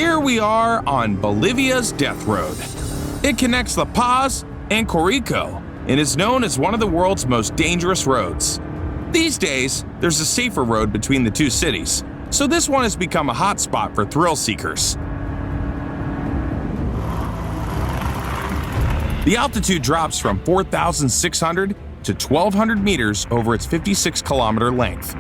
Here we are on Bolivia's Death Road. It connects La Paz and Corico and is known as one of the world's most dangerous roads. These days, there's a safer road between the two cities, so this one has become a hotspot for thrill seekers. The altitude drops from 4,600 to 1,200 meters over its 56-kilometer length.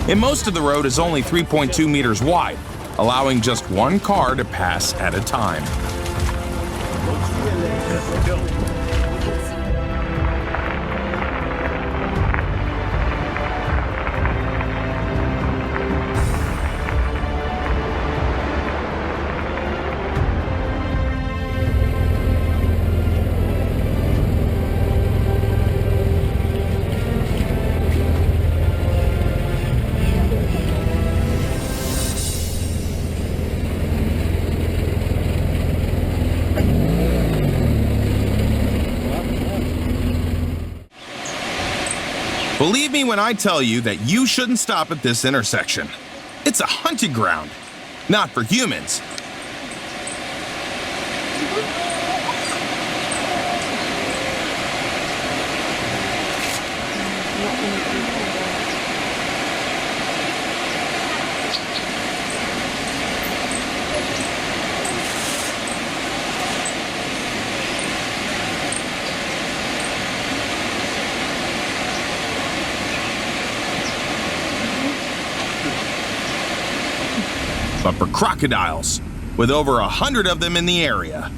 And most of the road is only 3.2 meters wide, allowing just one car to pass at a time. Believe me when I tell you that you shouldn't stop at this intersection. It's a hunting ground, not for humans. But for crocodiles, with over 100 of them in the area.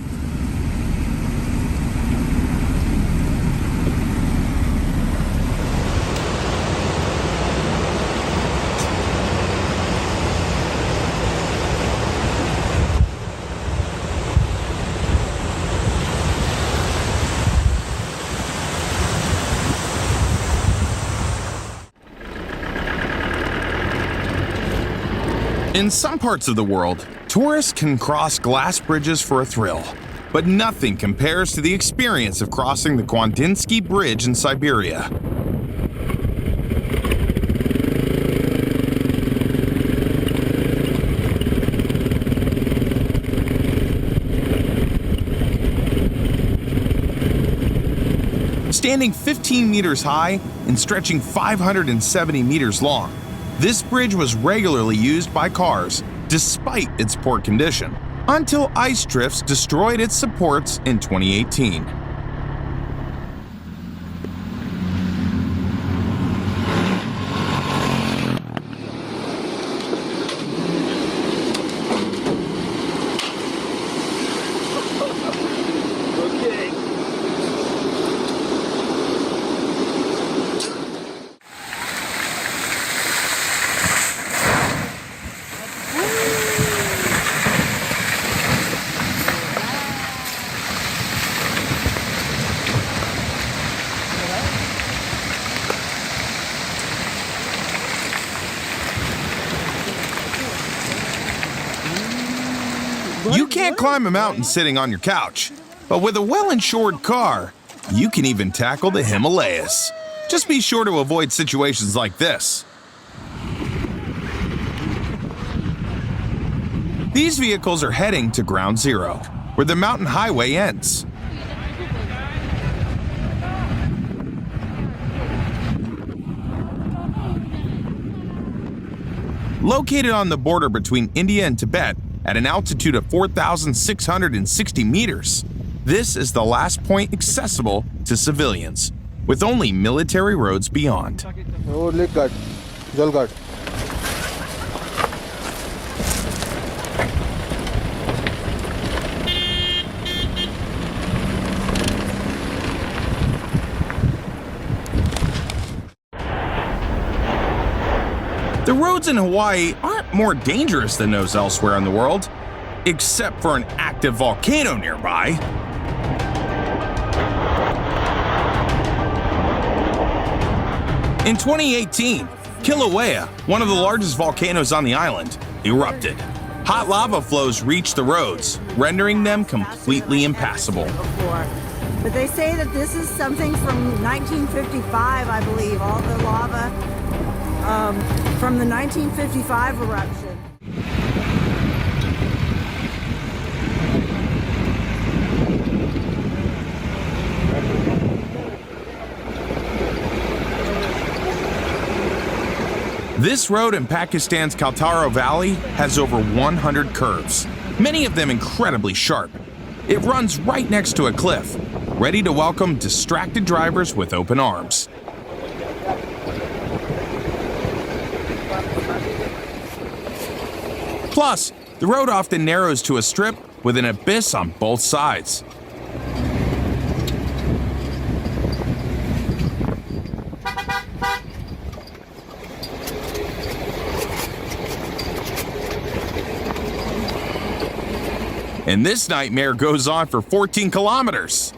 In some parts of the world, tourists can cross glass bridges for a thrill, but nothing compares to the experience of crossing the Kwandinsky Bridge in Siberia. Standing 15 meters high and stretching 570 meters long, this bridge was regularly used by cars, despite its poor condition, until ice drifts destroyed its supports in 2018. You can't climb a mountain sitting on your couch, but with a well-insured car, you can even tackle the Himalayas. Just be sure to avoid situations like this. These vehicles are heading to Ground Zero, where the mountain highway ends. Located on the border between India and Tibet, at an altitude of 4,660 meters, this is the last point accessible to civilians, with only military roads beyond. The roads in Hawaii aren't more dangerous than those elsewhere in the world, except for an active volcano nearby. In 2018, Kilauea, one of the largest volcanoes on the island, erupted. Hot lava flows reached the roads, rendering them completely impassable. But they say that this is something from 1955, I believe, all the lava from the 1955 eruption. This road in Pakistan's Kaltara Valley has over 100 curves, many of them incredibly sharp. It runs right next to a cliff, ready to welcome distracted drivers with open arms. Plus, the road often narrows to a strip with an abyss on both sides. And this nightmare goes on for 14 kilometers.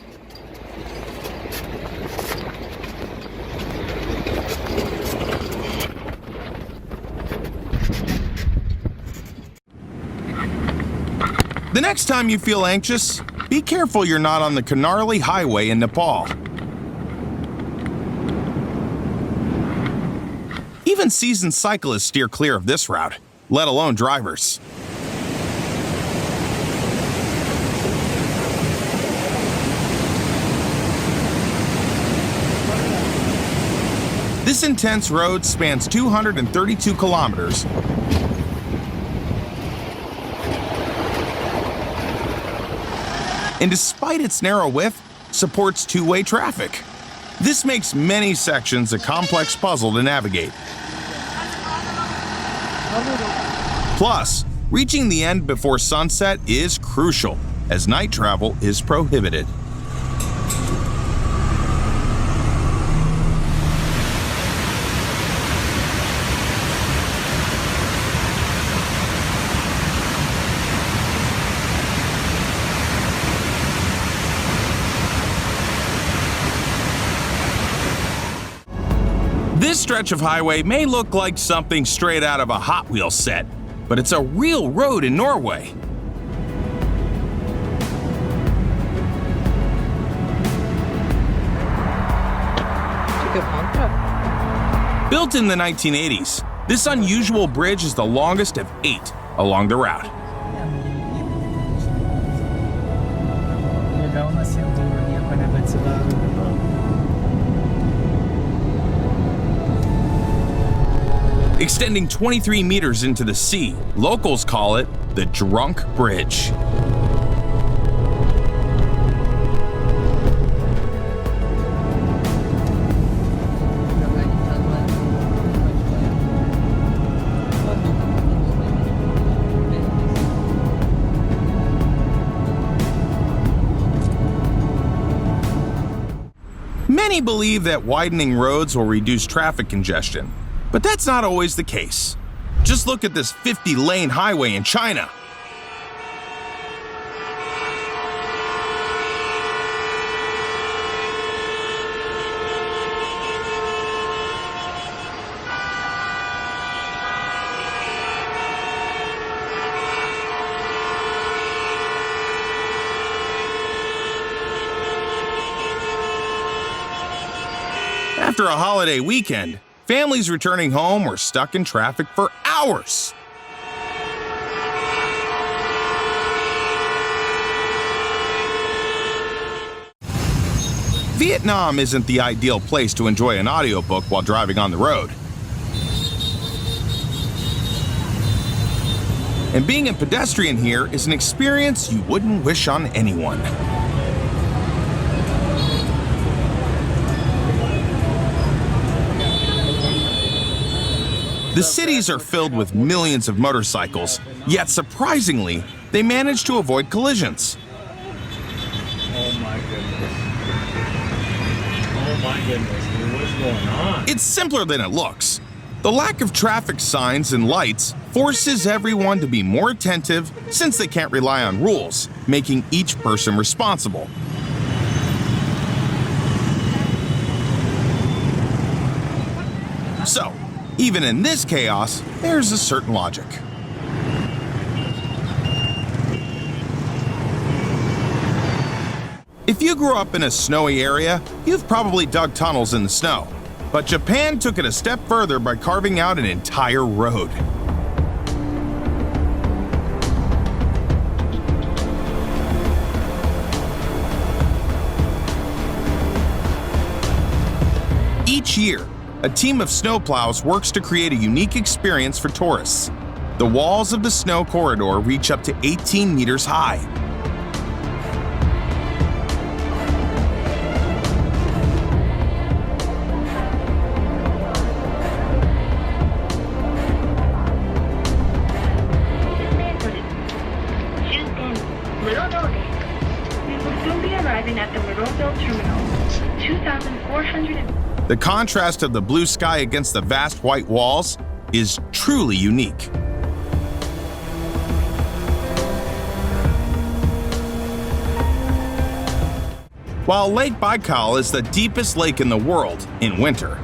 The next time you feel anxious, be careful you're not on the Karnali Highway in Nepal. Even seasoned cyclists steer clear of this route, let alone drivers. This intense road spans 232 kilometers and despite its narrow width, supports two-way traffic. This makes many sections a complex puzzle to navigate. Plus, reaching the end before sunset is crucial, as night travel is prohibited. This stretch of highway may look like something straight out of a Hot Wheels set, but it's a real road in Norway. Built in the 1980s, this unusual bridge is the longest of 8 along the route. Extending 23 meters into the sea, locals call it the Drunk Bridge. Many believe that widening roads will reduce traffic congestion, but that's not always the case. Just look at this 50-lane highway in China. After a holiday weekend, families returning home were stuck in traffic for hours. Vietnam isn't the ideal place to enjoy an audiobook while driving on the road. And being a pedestrian here is an experience you wouldn't wish on anyone. The cities are filled with millions of motorcycles, yet surprisingly, they manage to avoid collisions. Oh my goodness. Oh my goodness, dude, what's going on? It's simpler than it looks. The lack of traffic signs and lights forces everyone to be more attentive since they can't rely on rules, making each person responsible. So, even in this chaos, there's a certain logic. If you grew up in a snowy area, you've probably dug tunnels in the snow. But Japan took it a step further by carving out an entire road. Each year, a team of snowplows works to create a unique experience for tourists. The walls of the snow corridor reach up to 18 meters high. We will soon be arriving at the Monroeville Terminal. 2,400. The contrast of the blue sky against the vast white walls is truly unique. While Lake Baikal is the deepest lake in the world in winter,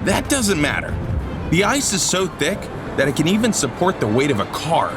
that doesn't matter. The ice is so thick that it can even support the weight of a car.